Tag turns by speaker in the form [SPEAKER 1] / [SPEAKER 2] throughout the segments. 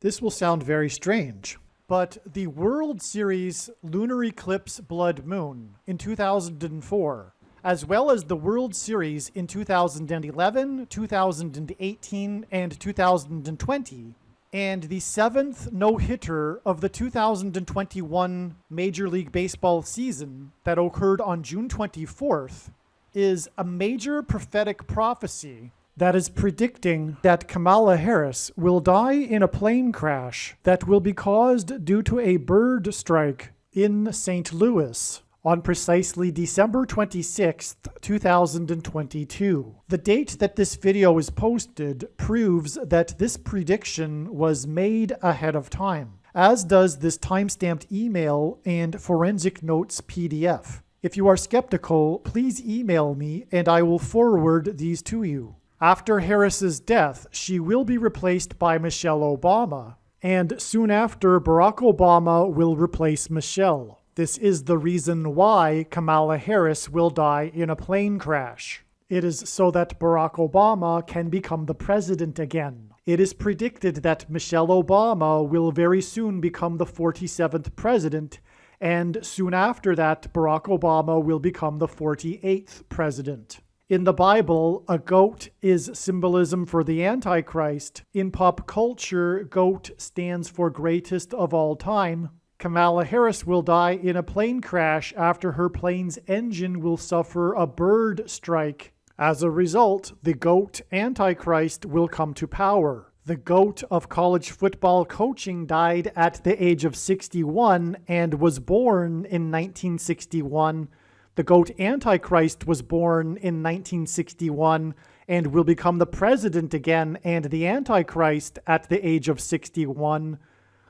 [SPEAKER 1] This will sound very strange, but the World Series Lunar Eclipse Blood Moon in 2004, as well as the World Series in 2011, 2018, and 2020, and the seventh no-hitter of the 2021 Major League Baseball season that occurred on June 24th, is a major prophetic prophecy that is predicting that Kamala Harris will die in a plane crash that will be caused due to a bird strike in St. Louis on precisely December 26th, 2022. The date that this video is posted proves that this prediction was made ahead of time, as does this timestamped email and forensic notes PDF. If you are skeptical, please email me and I will forward these to you. After Harris's death, she will be replaced by Michelle Obama, and soon after, Barack Obama will replace Michelle. This is the reason why Kamala Harris will die in a plane crash. It is so that Barack Obama can become the president again. It is predicted that Michelle Obama will very soon become the 47th president, and soon after that, Barack Obama will become the 48th president. In the Bible, a goat is symbolism for the Antichrist. In pop culture, goat stands for greatest of all time. Kamala Harris will die in a plane crash after her plane's engine will suffer a bird strike. As a result, the GOAT Antichrist will come to power. The GOAT of college football coaching died at the age of 61 and was born in 1961. The GOAT Antichrist was born in 1961 and will become the president again and the Antichrist at the age of 61.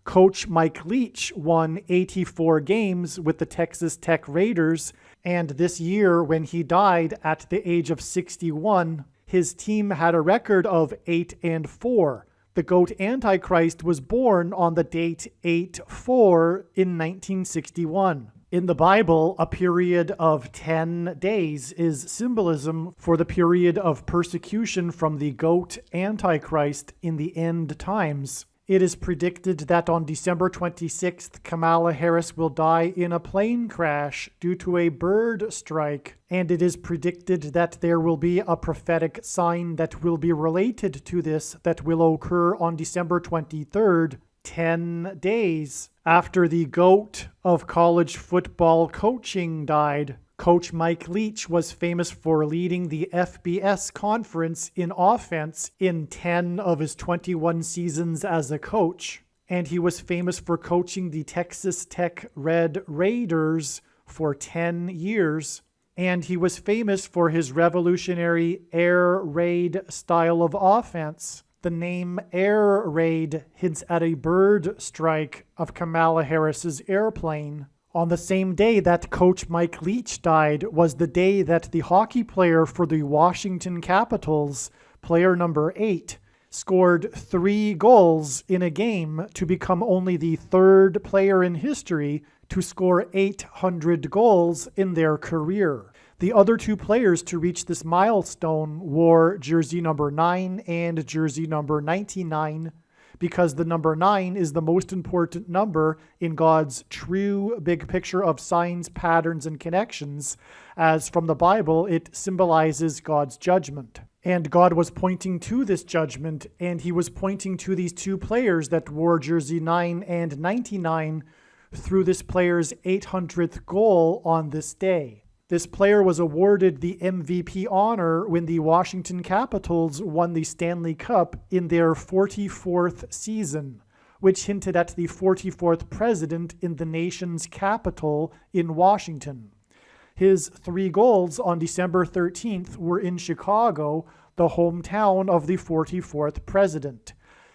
[SPEAKER 1] Coach Mike Leach won 84 games with the Texas Tech Raiders, and this year, when he died at the age of 61, his team had a record of 8-4. The GOAT Antichrist was born on the date 8-4 in 1961. In the Bible, a period of 10 days is symbolism for the period of persecution from the GOAT Antichrist in the end times. It is predicted that on December 26th, Kamala Harris will die in a plane crash due to a bird strike, and it is predicted that there will be a prophetic sign that will be related to this that will occur on December 23rd, 10 days after the GOAT of college football coaching died. Coach Mike Leach was famous for leading the FBS conference in offense in 10 of his 21 seasons as a coach, and he was famous for coaching the Texas Tech Red Raiders for 10 years, and he was famous for his revolutionary air raid style of offense. The name Air Raid hints at a bird strike of Kamala Harris's airplane. On the same day that Coach Mike Leach died was the day that the hockey player for the Washington Capitals, player number 8, scored 3 goals in a game to become only the third player in history to score 800 goals in their career. The other 2 players to reach this milestone wore jersey number 9 and jersey number 99, because the number 9 is the most important number in God's true big picture of signs, patterns, and connections, as from the Bible it symbolizes God's judgment. And God was pointing to this judgment, and he was pointing to these 2 players that wore jersey 9 and 99 through this player's 800th goal on this day. This player was awarded the MVP honor when the Washington Capitals won the Stanley Cup in their 44th season, which hinted at the 44th president in the nation's capital in Washington. His 3 goals on December 13th were in Chicago, the hometown of the 44th president.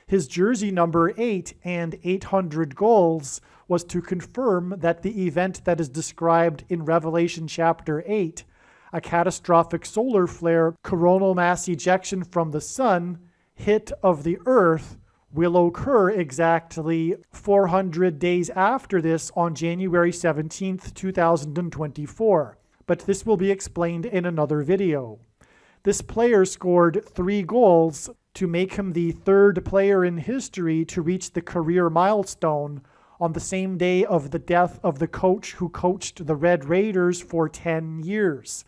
[SPEAKER 1] His jersey number 8 and 800 goals was to confirm that the event that is described in Revelation chapter 8, a catastrophic solar flare, coronal mass ejection from the sun, hit of the earth, will occur exactly 400 days after this on January 17th, 2024. But this will be explained in another video. This player scored 3 goals to make him the third player in history to reach the career milestone on the same day of the death of the coach who coached the Red Raiders for 10 years.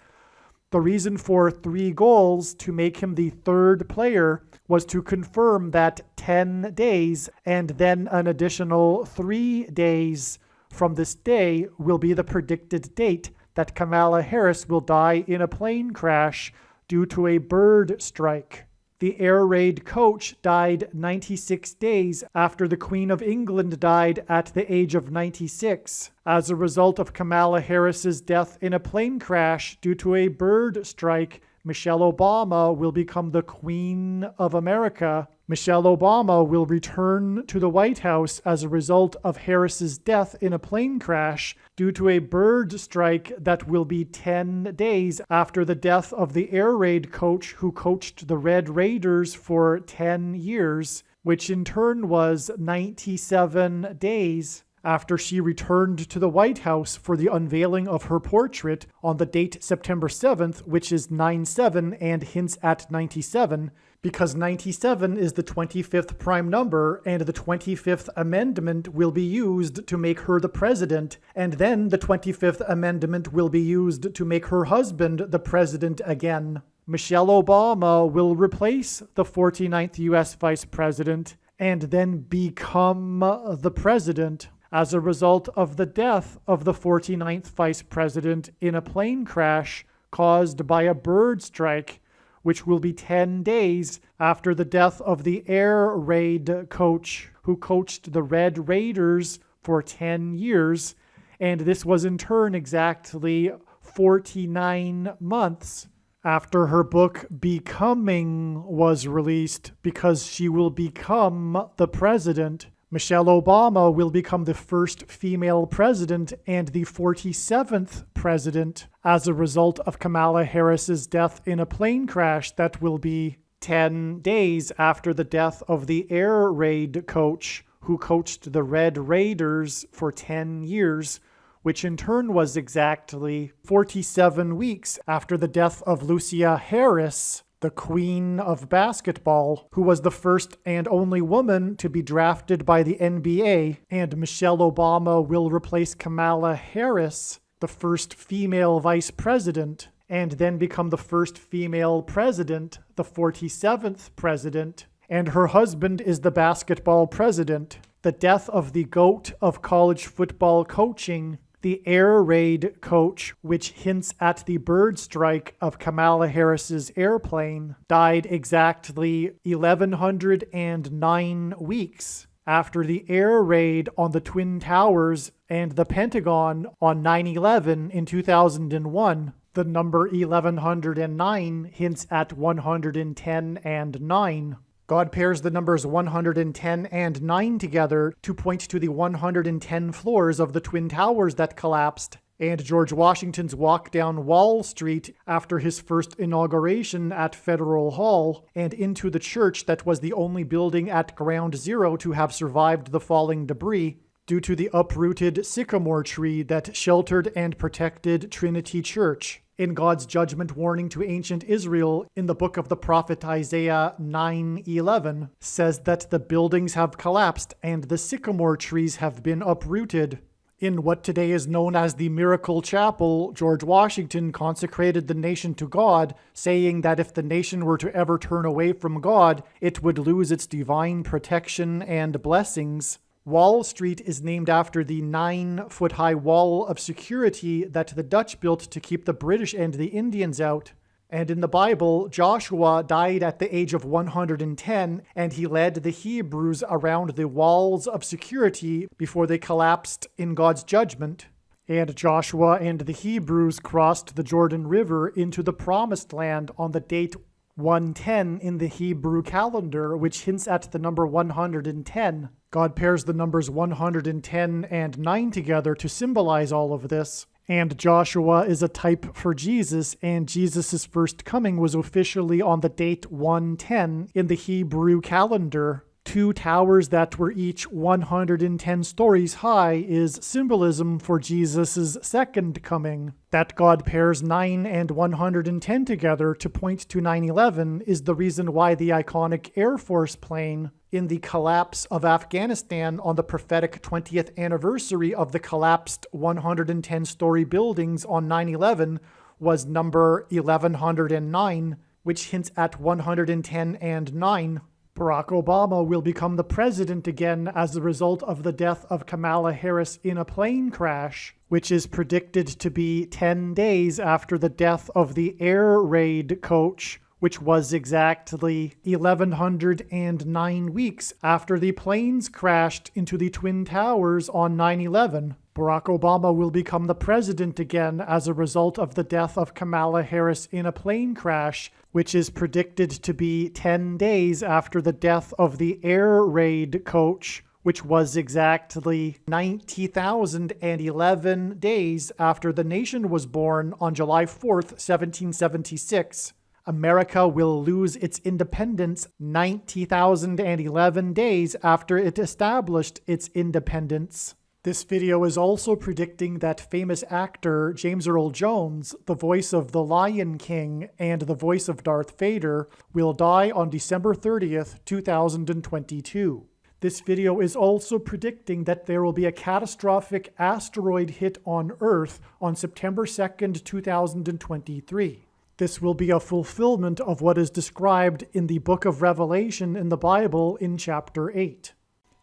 [SPEAKER 1] The reason for 3 goals to make him the third player was to confirm that 10 days and then an additional 3 days from this day will be the predicted date that Kamala Harris will die in a plane crash due to a bird strike. The air raid coach died 96 days after the Queen of England died at the age of 96 as a result of Kamala Harris's death in a plane crash due to a bird strike. Michelle Obama will become the Queen of America. Michelle Obama will return to the White House as a result of Harris's death in a plane crash due to a bird strike that will be 10 days after the death of the air raid coach who coached the Red Raiders for 10 years, which in turn was 97 days after she returned to the White House for the unveiling of her portrait on the date September 7th, which is 9/7 and hints at 97, because 97 is the 25th prime number, and the 25th Amendment will be used to make her the president, and then the 25th Amendment will be used to make her husband the president again. Michelle Obama will replace the 49th U.S. Vice President and then become the president as a result of the death of the 49th Vice President in a plane crash caused by a bird strike, which will be 10 days after the death of the air raid coach who coached the Red Raiders for 10 years, and this was in turn exactly 49 months after her book Becoming was released, because she will become the president. Michelle Obama will become the first female president and the 47th president as a result of Kamala Harris's death in a plane crash that will be 10 days after the death of the air raid coach who coached the Red Raiders for 10 years, which in turn was exactly 47 weeks after the death of Lucia Harris, the Queen of Basketball, who was the first and only woman to be drafted by the NBA, and Michelle Obama will replace Kamala Harris, the first female vice president, and then become the first female president, the 47th president, and her husband is the basketball president. The death of the GOAT of college football coaching, the air raid coach, which hints at the bird strike of Kamala Harris's airplane, died exactly 1,109 weeks after the air raid on the Twin Towers and the Pentagon on 9/11 in 2001. The number 1109 hints at 110 and 9. God pairs the numbers 110 and 9 together to point to the 110 floors of the Twin Towers that collapsed, and George Washington's walk down Wall Street after his first inauguration at Federal Hall, and into the church that was the only building at Ground Zero to have survived the falling debris, due to the uprooted sycamore tree that sheltered and protected Trinity Church. In God's judgment warning to ancient Israel in the book of the prophet Isaiah 9:11 says that the buildings have collapsed and the sycamore trees have been uprooted. In what today is known as the Miracle Chapel, George Washington consecrated the nation to God, saying that if the nation were to ever turn away from God, it would lose its divine protection and blessings. Wall Street is named after the 9-foot-high wall of security that the Dutch built to keep the British and the Indians out. And in the Bible, Joshua died at the age of 110, and he led the Hebrews around the walls of security before they collapsed in God's judgment. And Joshua and the Hebrews crossed the Jordan River into the Promised Land on the date 110 in the Hebrew calendar, which hints at the number 110. God pairs the numbers 110 and 9 together to symbolize all of this. And Joshua is a type for Jesus, and Jesus' first coming was officially on the date 110 in the Hebrew calendar. 2 towers that were each 110 stories high is symbolism for Jesus' second coming. That God pairs 9 and 110 together to point to 9/11 is the reason why the iconic Air Force plane in the collapse of Afghanistan on the prophetic 20th anniversary of the collapsed 110-story buildings on 9/11 was number 1109, which hints at 110 and 9. Barack Obama will become the president again as a result of the death of Kamala Harris in a plane crash, which is predicted to be 10 days after the death of the air raid coach, which was exactly 1,109 weeks after the planes crashed into the Twin Towers on 9/11. Barack Obama will become the president again as a result of the death of Kamala Harris in a plane crash, which is predicted to be 10 days after the death of the air raid coach, which was exactly 90,011 days after the nation was born on July 4th, 1776. America will lose its independence 90,011 days after it established its independence. This video is also predicting that famous actor James Earl Jones, the voice of the Lion King and the voice of Darth Vader, will die on December 30th, 2022. This video is also predicting that there will be a catastrophic asteroid hit on Earth on September 2nd, 2023. This will be a fulfillment of what is described in the book of Revelation in the Bible in chapter 8.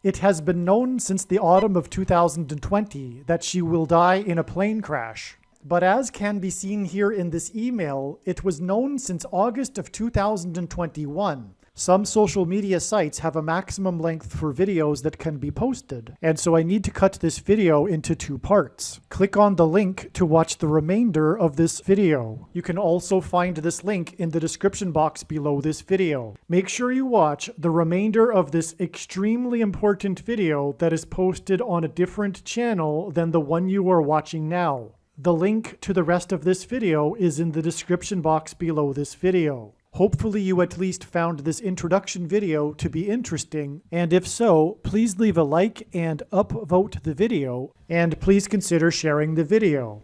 [SPEAKER 1] It has been known since the autumn of 2020 that she will die in a plane crash. But as can be seen here in this email, it was known since August of 2021. Some social media sites have a maximum length for videos that can be posted, and so I need to cut this video into 2 parts. Click on the link to watch the remainder of this video. You can also find this link in the description box below this video. Make sure you watch the remainder of this extremely important video that is posted on a different channel than the one you are watching now. The link to the rest of this video is in the description box below this video. Hopefully you at least found this introduction video to be interesting, and if so, please leave a like and upvote the video, and please consider sharing the video.